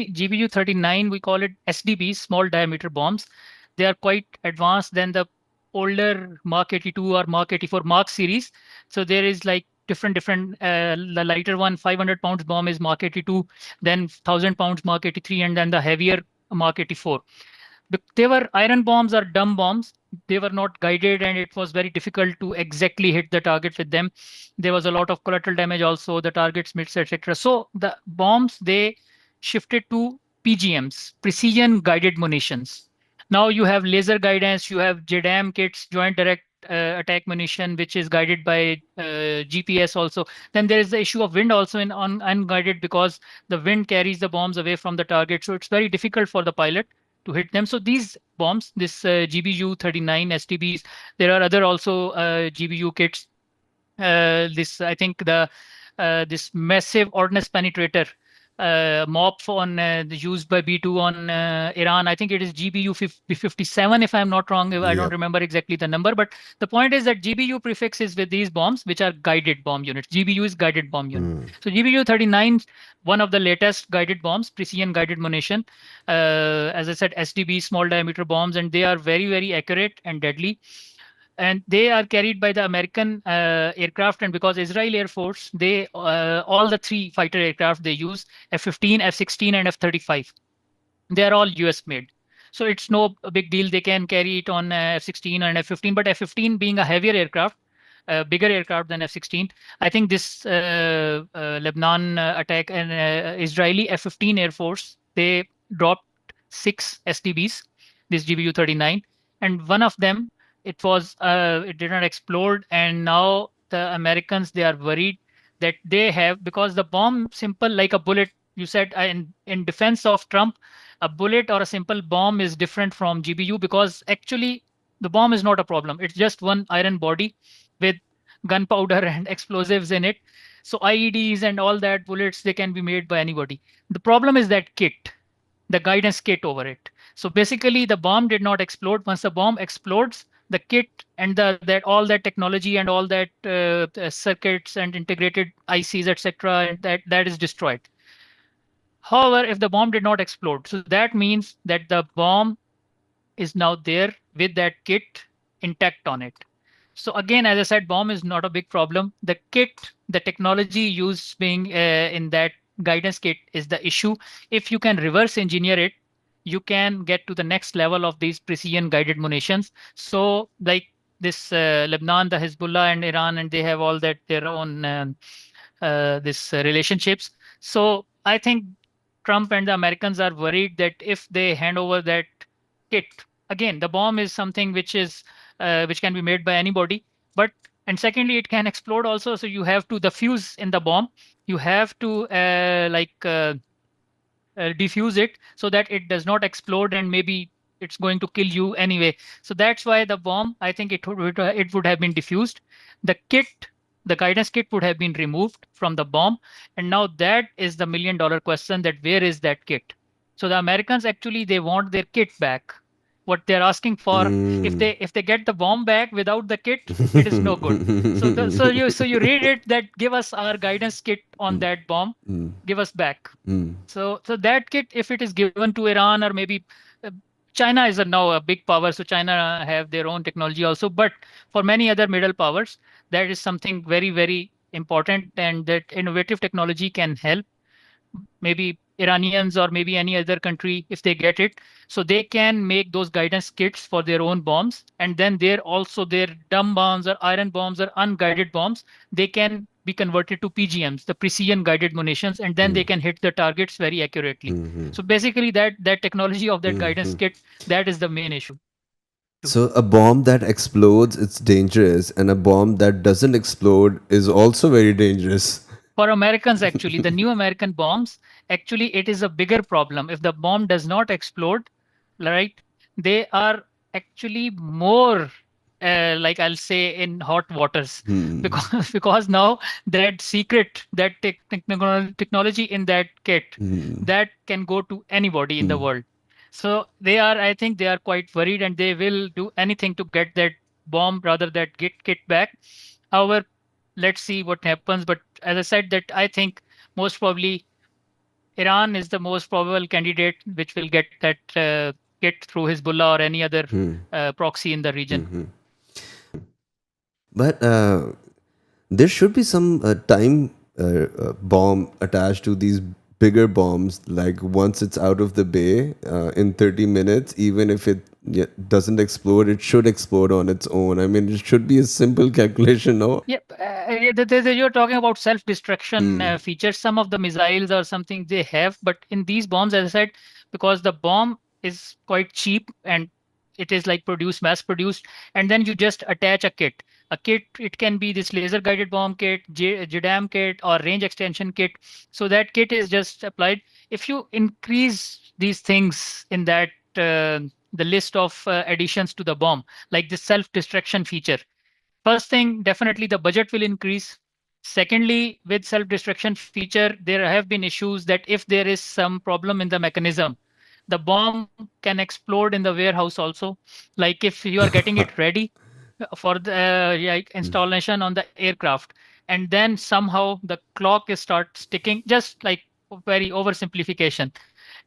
GBU-39, we call it SDB, small diameter bombs. They are quite advanced than the older Mark 82 or Mark 84 Mark series. So there is like different. The lighter one, 500 pounds bomb is Mark 82, then 1000 pounds Mark 83, and then the heavier Mark 84. They were iron bombs or dumb bombs. They were not guided, and it was very difficult to exactly hit the target with them. There was a lot of collateral damage also, the targets missed, etc. So the bombs, they shifted to PGMs, precision guided munitions. Now you have laser guidance, you have JDAM kits, joint direct attack munition, which is guided by GPS also. Then there is the issue of wind also in unguided, because the wind carries the bombs away from the target. So it's very difficult for the pilot to hit them. So these bombs, this GBU-39 SDBs, there are other also GBU kits. This I think the this massive ordnance penetrator MOP on used by B2 on Iran. I think it is GBU-57 if I'm not wrong. I don't Yep. remember exactly the number, but the point is that GBU prefixes with these bombs, which are guided bomb units. GBU is guided bomb unit. Mm. So GBU-39, one of the latest guided bombs, precision guided munition. As I said, SDB, small diameter bombs, and they are very accurate and deadly, and they are carried by the American aircraft. And because Israel Air Force, they all the three fighter aircraft they use, F-15, F-16, and F-35, they are all US made. So it's no big deal. They can carry it on F-16 and F-15, but F-15 being a heavier aircraft, bigger aircraft than F-16. I think this Lebanon attack and Israeli F-15 Air Force, they dropped 6 SDBs, this GBU-39, and one of them, it did not explode, and now the Americans, they are worried that they have, because the bomb simple like a bullet. You said in defense of Trump, a bullet or a simple bomb is different from GBU, because actually the bomb is not a problem. It's just one iron body with gunpowder and explosives in it. So IEDs and all that bullets, they can be made by anybody. The problem is that kit, the guidance kit over it. So basically, the bomb did not explode. Once the bomb explodes, the kit and the that all that technology and all that circuits and integrated ICs, etc., that is destroyed. However, if the bomb did not explode, so that means that the bomb is now there with that kit intact on it. So again, as I said, bomb is not a big problem. The kit, the technology used being in that guidance kit is the issue. If you can reverse engineer it, you can get to the next level of these precision guided munitions. So like this Lebanon, the Hezbollah and Iran, and they have all that their own this relationships. So I think Trump and the Americans are worried that if they hand over that kit, again, the bomb is something which can be made by anybody, but and secondly, it can explode also. So you have to the fuse in the bomb. You have to diffuse it so that it does not explode, and maybe it's going to kill you anyway. So that's why the bomb, I think it would have been diffused. The kit, the guidance kit would have been removed from the bomb. And now that is the $1 million question, that where is that kit? So the Americans actually, they want their kit back. What they're asking for, Mm. if they get the bomb back without the kit, it is no good. So you read it that give us our guidance kit on Mm. that bomb, Mm. give us back. Mm. So that kit, if it is given to Iran or maybe uh, China is now a big power, so China have their own technology also. But for many other middle powers, that is something very important, and that innovative technology can help maybe Iranians or maybe any other country if they get it. So they can make those guidance kits for their own bombs. And then there also their dumb bombs or iron bombs or unguided bombs, they can be converted to PGMs, the precision guided munitions, and then Mm. they can hit the targets very accurately. Mhm. So basically that technology of that guidance Mhm. kit, that is the main issue. So a bomb that explodes, it's dangerous, and a bomb that doesn't explode is also very dangerous. For Americans, actually, the new American bombs, actually, it is a bigger problem. If the bomb does not explode, right, they are actually more, like I'll say, in hot waters, Hmm. because now that secret, that technology in that kit, Hmm. that can go to anybody in the Hmm. world. So I think they are quite worried, and they will do anything to get that bomb, rather that get kit back. However, let's see what happens. But as I said, that I think most probably Iran is the most probable candidate which will get that kit through Hezbollah or any other proxy in the region. But there should be some time bomb attached to these bigger bombs. Like once it's out of the bay in 30 minutes, even if it doesn't explode, it should explode on its own. I mean, it should be a simple calculation, no? Yep, you're talking about self-destruction features. Some of the missiles or something they have, but in these bombs, as I said, because the bomb is quite cheap and it is like produced, mass-produced, and then you just attach a kit. A kit, it can be this laser-guided bomb kit, JDAM kit, or range extension kit. So that kit is just applied. If you increase these things in that the list of additions to the bomb, like the self-destruction feature. First thing, definitely the budget will increase. Secondly, with self-destruction feature, there have been issues that if there is some problem in the mechanism, the bomb can explode in the warehouse also. Like if you are getting it ready for the like installation on the aircraft, and then somehow the clock is starts ticking, just like very oversimplification,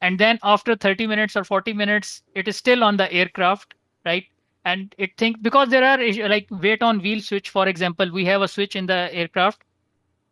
and then after 30 minutes or 40 minutes it is still on the aircraft, right? And it thinks, because there are like weight on wheel switch, for example, we have a switch in the aircraft,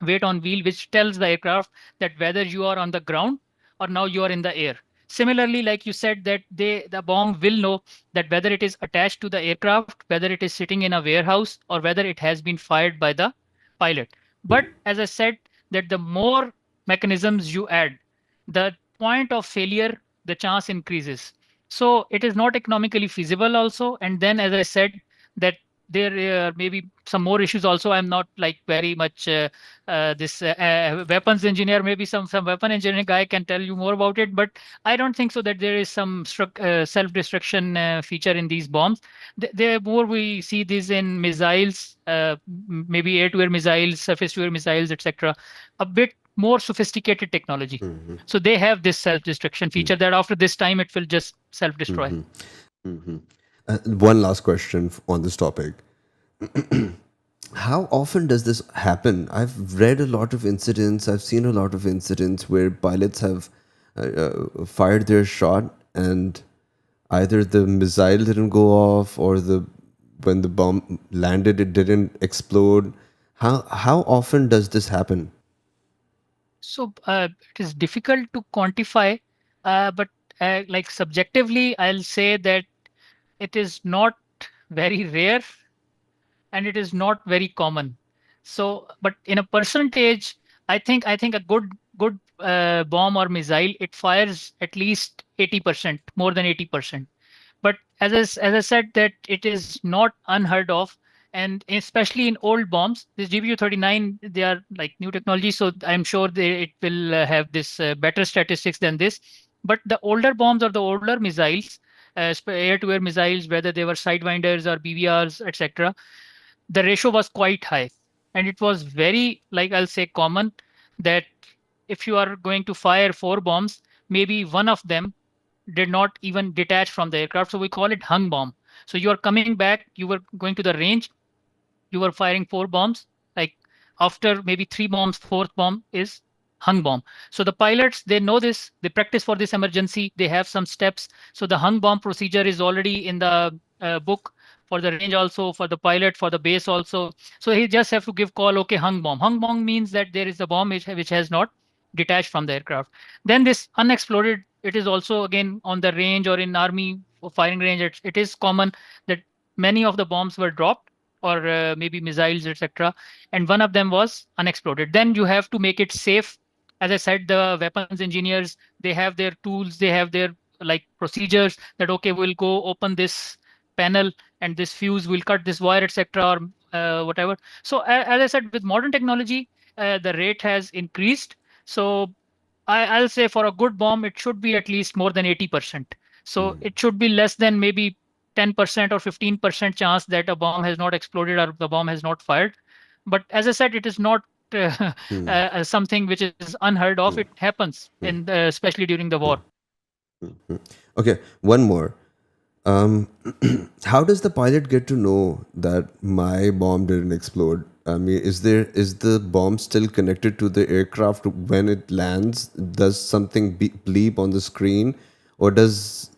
weight on wheel, which tells the aircraft that whether you are on the ground or now you are in the air. Similarly, like you said, that the bomb will know that whether it is attached to the aircraft, whether it is sitting in a warehouse, or whether it has been fired by the pilot. But as I said, that the more mechanisms you add, the point of failure, the chance increases. So it is not economically feasible also. And then, as I said, that there may be some more issues also. I'm not like very much this weapons engineer. Maybe some weapon engineering guy can tell you more about it. But I don't think so that there is some self-destruction feature in these bombs. There more we see this in missiles, maybe air-to-air missiles, surface-to-air missiles, etc. A bit more sophisticated technology. So they have this self-destruction feature that after this time it will just self-destroy. One last question on this topic. How often does this happen? I've read a lot of incidents, I've seen a lot of incidents where pilots have fired their shot and either the missile didn't go off or the when the bomb landed it didn't explode. How often does this happen? So it is difficult to quantify, but like subjectively, I'll say that it is not very rare and it is not very common. So, but in a percentage, I think a good bomb or missile, it fires at least 80%, more than 80%. But as I said, that it is not unheard of, and especially in old bombs, this GBU-39, they are like new technology, so I'm sure it will have this better statistics than this. But the older bombs or the older missiles, air-to-air missiles, whether they were sidewinders or BVRs, etc., the ratio was quite high, and it was very, like I'll say, common that if you are going to fire four bombs, maybe one of them did not even detach from the aircraft. So we call it hung bomb. So you are coming back, you were going to the range, you were firing four bombs. Like after maybe three bombs, fourth bomb is hung bomb. So the pilots, they know this, they practice for this emergency, they have some steps. So the hung bomb procedure is already in the book for the range also, for the pilot, for the base also. So he just have to give call, okay, hung bomb. Hung bomb means that there is a bomb which has not detached from the aircraft. Then this unexploded, it is also again on the range or in army firing range. It is common that many of the bombs were dropped or maybe missiles, etc. And one of them was unexploded. Then you have to make it safe. As I said, the weapons engineers, they have their tools, they have their like procedures that okay, we'll go open this panel and this fuse, we'll cut this wire, etc. or whatever. So as I said, with modern technology, the rate has increased. So I'll say for a good bomb, it should be at least more than 80%. So it should be less than maybe 10% or 15% chance that a bomb has not exploded or the bomb has not fired. But as I said, it is not something which is unheard of. It happens, in especially during the war. Okay, one more. Um, how does the pilot get to know that my bomb didn't explode? I mean, is the bomb still connected to the aircraft when it lands? Does something bleep on the screen, or does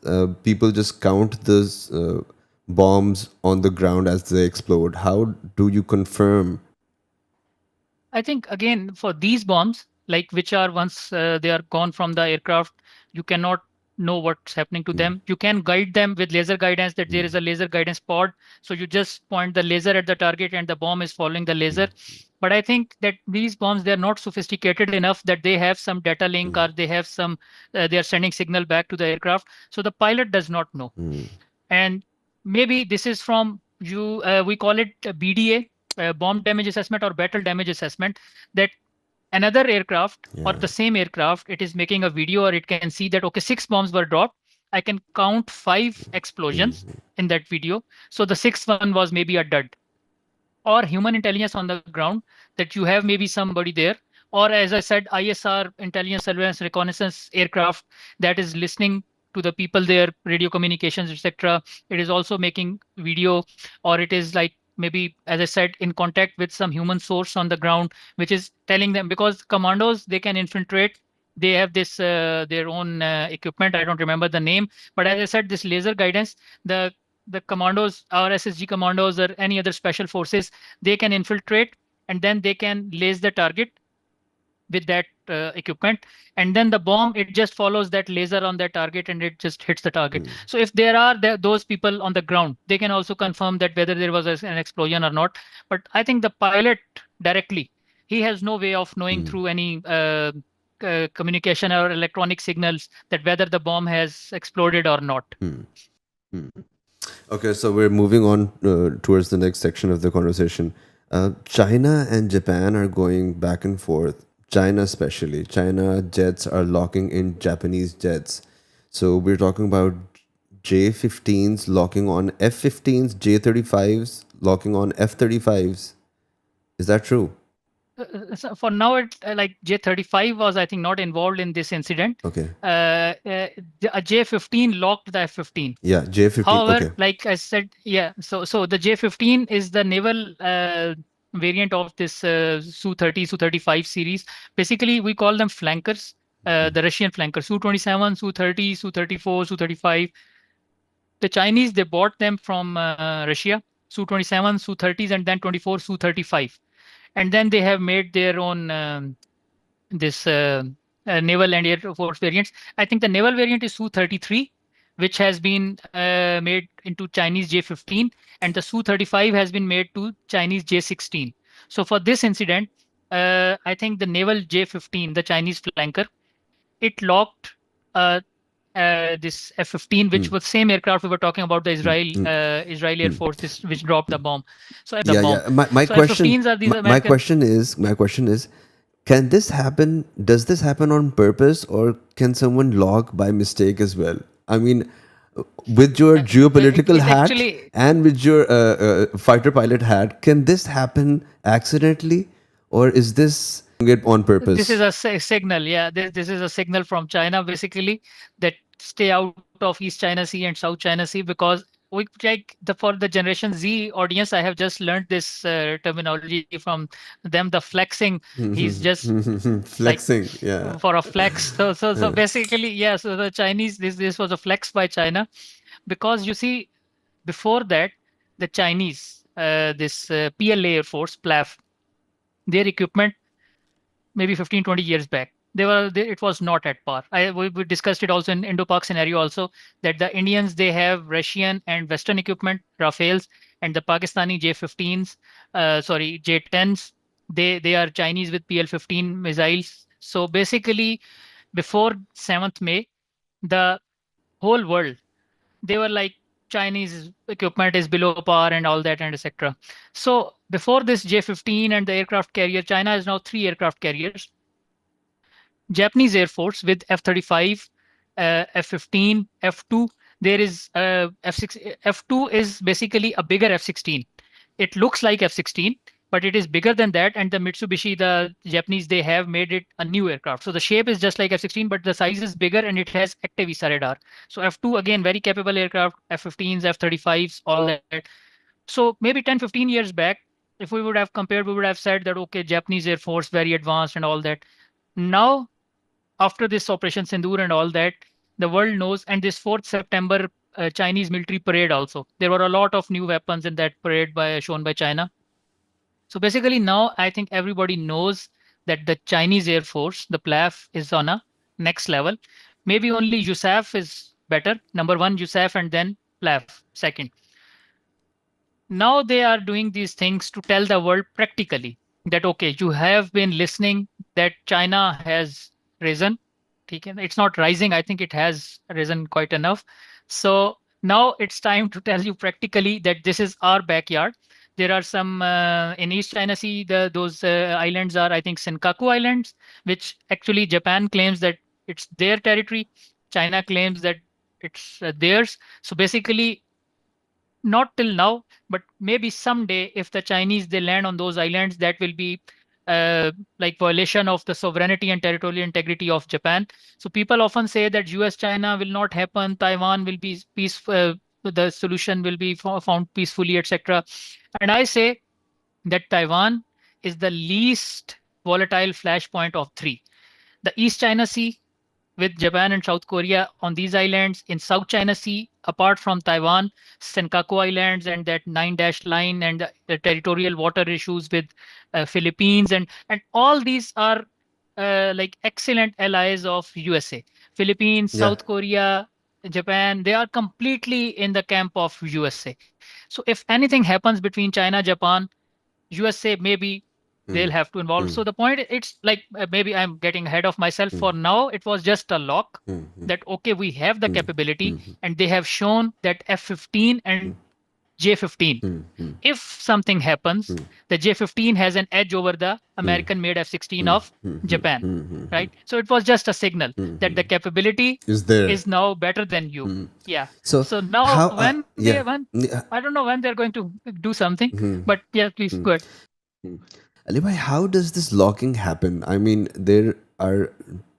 people just count those bombs on the ground as they explode? How do you confirm? I think again for these bombs, like which are once they are gone from the aircraft, you cannot know what's happening to Mm, them. You can guide them with laser guidance that there mm, is a laser guidance pod. So you just point the laser at the target and the bomb is following the laser. But I think that these bombs, they're not sophisticated enough that they have some data link or they have some, they are sending signal back to the aircraft. So the pilot does not know. mm, And maybe this is from you, we call it BDA, bomb damage assessment or battle damage assessment, that another aircraft or yeah. the same aircraft, it is making a video or it can see that, okay, 6 bombs were dropped. I can count 5 explosions Mm, in that video. So the sixth one was maybe a dud or human intelligence on the ground that you have maybe somebody there, or as I said, ISR, intelligence surveillance reconnaissance aircraft, that is listening to the people there, radio communications, etc. It is also making video, or it is like maybe, as I said, in contact with some human source on the ground, which is telling them, because commandos, they can infiltrate. They have this their own equipment. I don't remember the name, but as I said, this laser guidance, the the commandos or SSG commandos or any other special forces, they can infiltrate and then they can lace the target with that equipment, and then the bomb, it just follows that laser on that target and it just hits the target. mm, So if there are those people on the ground, they can also confirm that whether there was an explosion or not. But I think the pilot directly, he has no way of knowing mm, through any communication or electronic signals that whether the bomb has exploded or not. mm, mm. Okay, so we're moving on towards the next section of the conversation. China and Japan are going back and forth. China, especially. China jets are locking in Japanese jets. So we're talking about J-15s locking on F-15s, J-35s locking on F-35s. Is that true? So for now, it like J-35 was, I think, not involved in this incident. Okay. A J-15 locked the F-15. Yeah, J-15. However, Okay. like I said, yeah, so the J-15 is the naval variant of this Su-30, Su-35 series. Basically, we call them flankers, the Russian flankers, Su-27, Su-30, Su-34, Su-35. The Chinese, they bought them from Russia, Su-27, Su-30s, and then 24 Su-35. And then they have made their own this naval and air force variants. I think the naval variant is Su-33, which has been made into Chinese J-15, and the Su-35 has been made to Chinese J-16. So for this incident, I think the naval J-15, the Chinese flanker, it locked this F-15, which Mm, was same aircraft we were talking about, the mm, Israel mm, Israeli Air mm. Force, this which dropped the bomb. Yeah, yeah. My So question, F-15s are these my American. question is, can this happen? Does this happen on purpose, or can someone log by mistake as well? I mean, with your geopolitical It hat actually, and with your fighter pilot hat, can this happen accidentally, or is this doing it on this is purpose? a signal. Yeah, this is a signal from China, basically, that stay out of East China Sea and South China Sea, because we like for the Generation Z audience, I have just learned this terminology from them. The flexing, he's just like Flexing, yeah. for a flex. So basically, yeah. So the Chinese, this was a flex by China, because you see, before that, the Chinese, this PLA Air Force, PLAF, their equipment maybe 15, 20 years back, it was not at par. We discussed it also in Indo-Pak scenario also, that the Indians, they have Russian and Western equipment, Rafales, and the Pakistani J-15s, sorry, J-10s, they are Chinese with PL-15 missiles. So basically, before 7th May, the whole world, they were like, Chinese equipment is below par and all that and etc. So before this J-15 and the aircraft carrier, China has now 3 aircraft carriers. Japanese Air Force with F-35, F-15, F-2. There is F-6. F-2 is basically a bigger F-16. It looks like F-16, but it is bigger than that. And the Mitsubishi, the Japanese, they have made it a new aircraft. So the shape is just like F-16, but the size is bigger and it has active ESA radar. So F-2, again, very capable aircraft, F-15s, F-35s, all that. So maybe 10, 15 years back, If we would have compared, we would have said that okay, Japanese Air Force very advanced and all that. Now, after this Operation Sindoor and all that, the world knows, and this 4th September Chinese military parade also, there were a lot of new weapons in that parade by shown by China. So basically, now I think everybody knows that the Chinese Air Force, the PLAF, is on a next level. Maybe only USAF is better. Number one, USAF, and then PLAF second. Now they are doing these things to tell the world practically that okay, you have been listening that China has risen. ठीक है? It's not rising. I think it has risen quite enough. So now it's time to tell you practically that this is our backyard. There are some in East China Sea. Those islands are, I think, Senkaku Islands, which actually Japan claims that it's their territory. China claims that it's theirs. So basically, not till now, but maybe someday, if the Chinese they land on those islands, that will be like violation of the sovereignty and territorial integrity of Japan. So people often say that US China will not happen, Taiwan will be peaceful, the solution will be found peacefully, etc. And I say that Taiwan is the least volatile flashpoint of three. The East China Sea with Japan and South Korea on these islands, in South China Sea, apart from Taiwan, Senkaku Islands and that nine dash line and the territorial water issues with Philippines and all these are like excellent allies of USA. Philippines, Yeah. South Korea, Japan, they are completely in the camp of USA. So if anything happens between China, Japan, USA, maybe they'll have to involve. So the point, it's like maybe I'm getting ahead of myself. For now, it was just a lock that okay, we have the capability, and they have shown that F-15 and J-15. If something happens, the J-15 has an edge over the American-made F-16 of Japan, right? So it was just a signal that the capability Is there? is now better than you. Yeah. So So now how? when I don't know when they're going to do something, but yeah, please go ahead. Alibhai, how does this locking happen? I mean, there are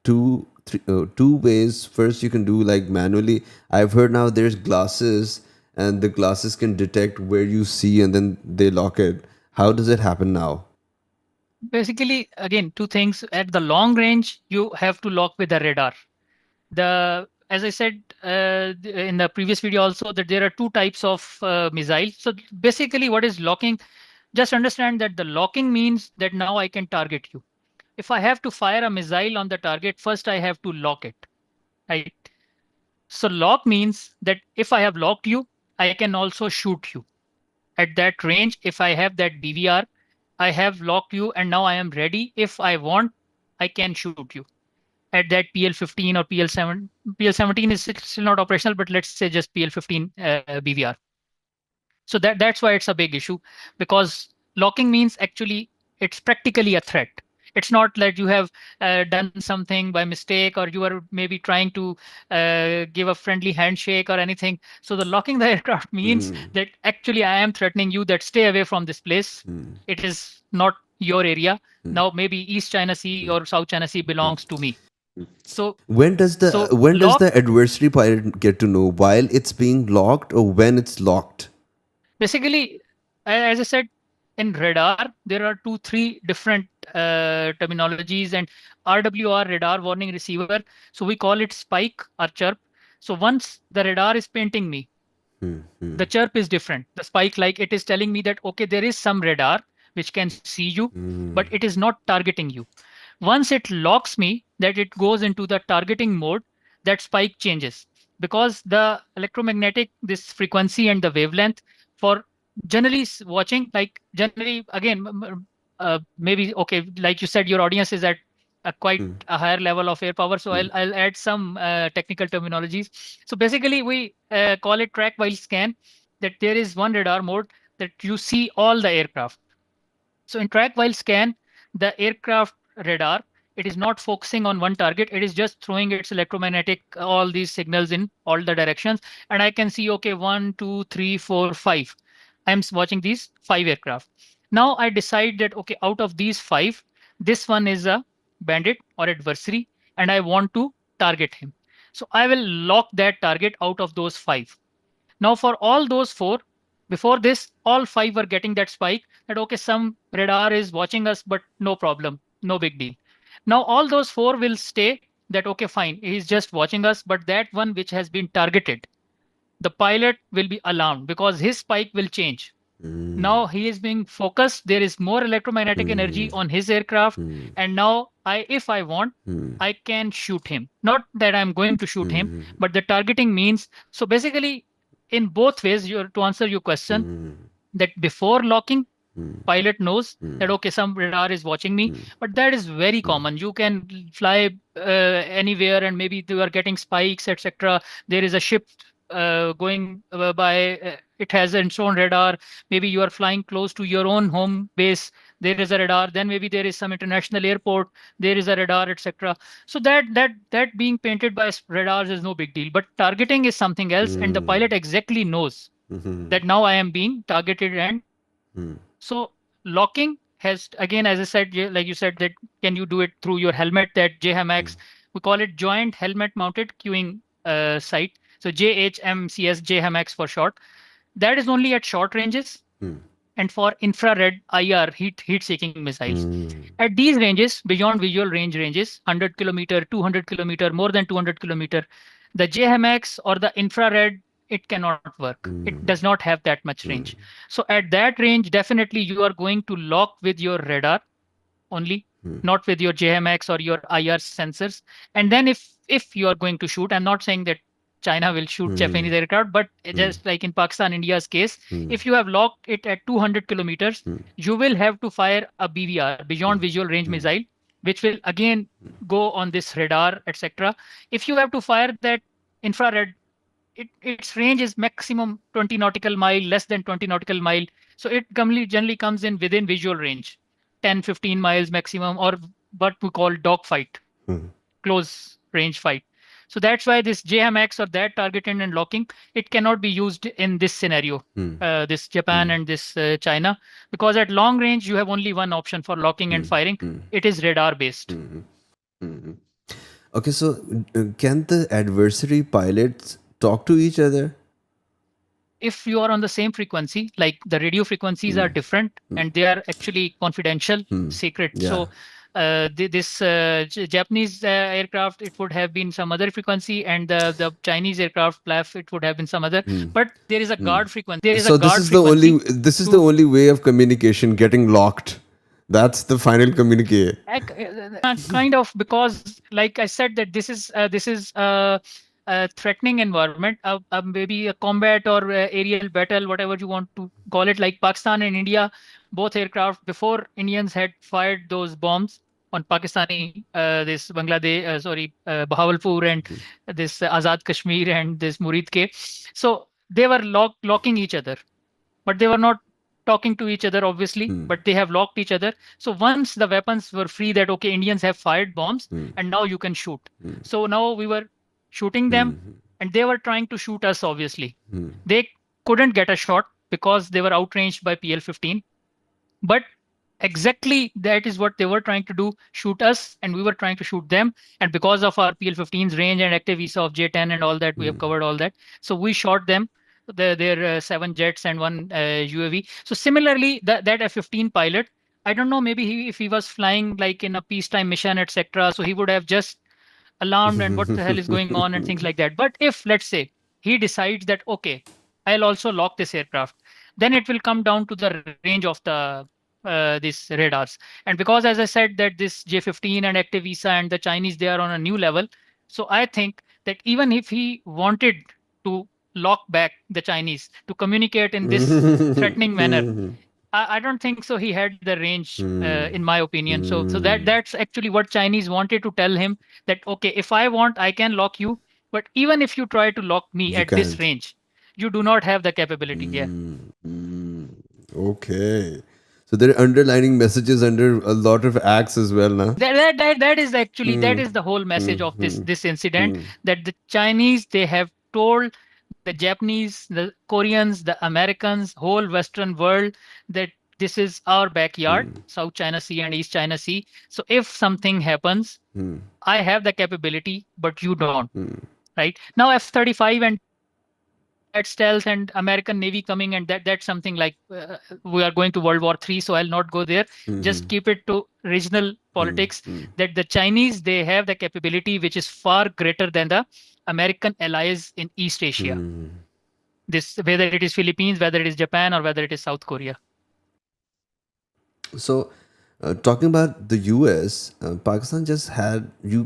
two ways. First, you can do like manually. I've heard now there's glasses, and the glasses can detect where you see, and then they lock it. How does it happen now? Basically, again, two things. At the long range, you have to lock with the radar. The As I said in the previous video also, that there are two types of missiles. So basically, what is locking? Just understand that the locking means that now I can target you. If I have to fire a missile on the target, first I have to lock it, right? So lock means that if I have locked you, I can also shoot you. At that range, if I have that BVR, I have locked you and now I am ready. If I want, I can shoot you. At that PL-15 or PL-7, PL-17 is still not operational, but let's say just PL-15 BVR. So that's why it's a big issue, because locking means actually it's practically a threat. It's not that you have done something by mistake or you are maybe trying to give a friendly handshake or anything. So the locking the aircraft means that actually I am threatening you that stay away from this place. It is not your area. Now maybe East China Sea or South China Sea belongs to me. So When does lock the adversary pilot get to know while it's being locked or when it's locked? basically, as I said, in radar, there are two, three different terminologies and RWR, radar warning receiver. So we call it spike or chirp. So once the radar is painting me, the chirp is different. The spike, like it is telling me that, okay, there is some radar which can see you, but it is not targeting you. Once it locks me, that it goes into the targeting mode, that spike changes because the electromagnetic, this frequency and the wavelength for generally watching, like generally, again, maybe, okay, like you said, your audience is at a quite a higher level of air power. So I'll add some technical terminologies. So basically, we call it track while scan, that there is one radar mode that you see all the aircraft. So in track while scan, the aircraft radar, it is not focusing on one target. It is just throwing its electromagnetic, all these signals in all the directions. And I can see, okay, one, two, three, four, five. I'm watching these five aircraft. Now I decide that, okay, out of these five, this one is a bandit or adversary, and I want to target him. So I will lock that target out of those five. Now for all those four, Before this, all five were getting that spike that okay, some radar is watching us, but no problem, no big deal. Now all those four will stay that okay, fine, he's just watching us, but that one which has been targeted, the pilot will be alarmed because his spike will change. Now he is being focused. There is more electromagnetic energy on his aircraft, and now if I want, I can shoot him. Not that I'm going to shoot him, but the targeting means. So basically, in both ways, to answer your question, that before locking, pilot knows that okay, some radar is watching me, but that is very common. You can fly anywhere and maybe you are getting spikes, etc. There is a ship going by, it has its own radar. Maybe you are flying close to your own home base, there is a radar. Then maybe there is some international airport, there is a radar, etc. So that being painted by radars is no big deal, but targeting is something else, and the pilot exactly knows that now I am being targeted. And so locking has, again, as I said, like you said, that can you do it through your helmet, that JHMX, we call it joint helmet mounted queuing sight. So JHMCS, JHMX for short. That is only at short ranges and for infrared IR, heat seeking missiles. At these ranges, beyond visual ranges, 100 kilometer, 200 kilometer, more than 200 kilometer, the JHMX or the infrared, it cannot work. It does not have that much range. So at that range, definitely you are going to lock with your radar only, not with your JMX or your IR sensors. And then if you are going to shoot, I'm not saying that China will shoot Japanese aircraft, but just like in Pakistan, India's case, if you have locked it at 200 kilometers, you will have to fire a BVR, beyond visual range missile, which will again go on this radar, etc. If you have to fire that infrared, its range is maximum 20 nautical mile, less than 20 nautical mile. So it generally comes in within visual range, 10, 15 miles maximum, or what we call dogfight, close range fight. So that's why this JMX or that targeting and locking, it cannot be used in this scenario, this Japan and this China, because at long range, you have only one option for locking and firing. It is radar based. Okay, so can the adversary pilots talk to each other? If you are on the same frequency, like the radio frequencies are different and they are actually confidential, secret. Yeah. So this Japanese aircraft, it would have been some other frequency, and the Chinese aircraft, PLAF, it would have been some other. But there is a guard So this is the to only way of communication getting locked. That's the final communique. kind of, because like I said that this is a threatening environment, maybe a combat or aerial battle, whatever you want to call it. Like Pakistan and India, both aircraft, before Indians had fired those bombs on Pakistani, this Bangladesh, Bahawalpur, and this Azad Kashmir and this Murid Ke. So they were locking each other, but they were not talking to each other, obviously, but they have locked each other. So once the weapons were free, that okay, Indians have fired bombs and now you can shoot. So now we were shooting them and they were trying to shoot us, obviously. They couldn't get a shot because they were outranged by PL-15. But exactly that is what they were trying to do, shoot us, and we were trying to shoot them. And because of our PL-15's range and active visa of J-10 and all that, we have covered all that. So we shot them, their 7 jets and one UAV. So similarly, that F-15 pilot, I don't know, maybe if he was flying like in a peacetime mission, etc., so he would have just alarmed and what the hell is going on and things like that. But if, let's say, he decides that, okay, I'll also lock this aircraft, then it will come down to the range of the these radars. And because, as I said, that this J-15 and active visa and the Chinese, they are on a new level. So I think that even if he wanted to lock back the Chinese to communicate in this threatening manner, I don't think so. He had the range, in my opinion. So that's actually what Chinese wanted to tell him, that okay, if I want, I can lock you, but even if you try to lock me You at this can't. range, you do not have the capability. Yeah, Okay. So there are underlining messages under a lot of acts as well, na? that is actually, that is the whole message of this incident, that the Chinese, they have told the Japanese, the Koreans, the Americans, whole Western world, that this is our backyard, South China Sea and East China Sea. So if something happens, I have the capability, but you don't. Right now, F-35 and that stealth and American Navy coming, and that's something like we are going to World War III, so I'll not go there. Just keep it to regional politics. That the Chinese, they have the capability which is far greater than the American allies in East Asia. This, whether it is Philippines, whether it is Japan, or whether it is South Korea. So, talking about the US, Pakistan just had, you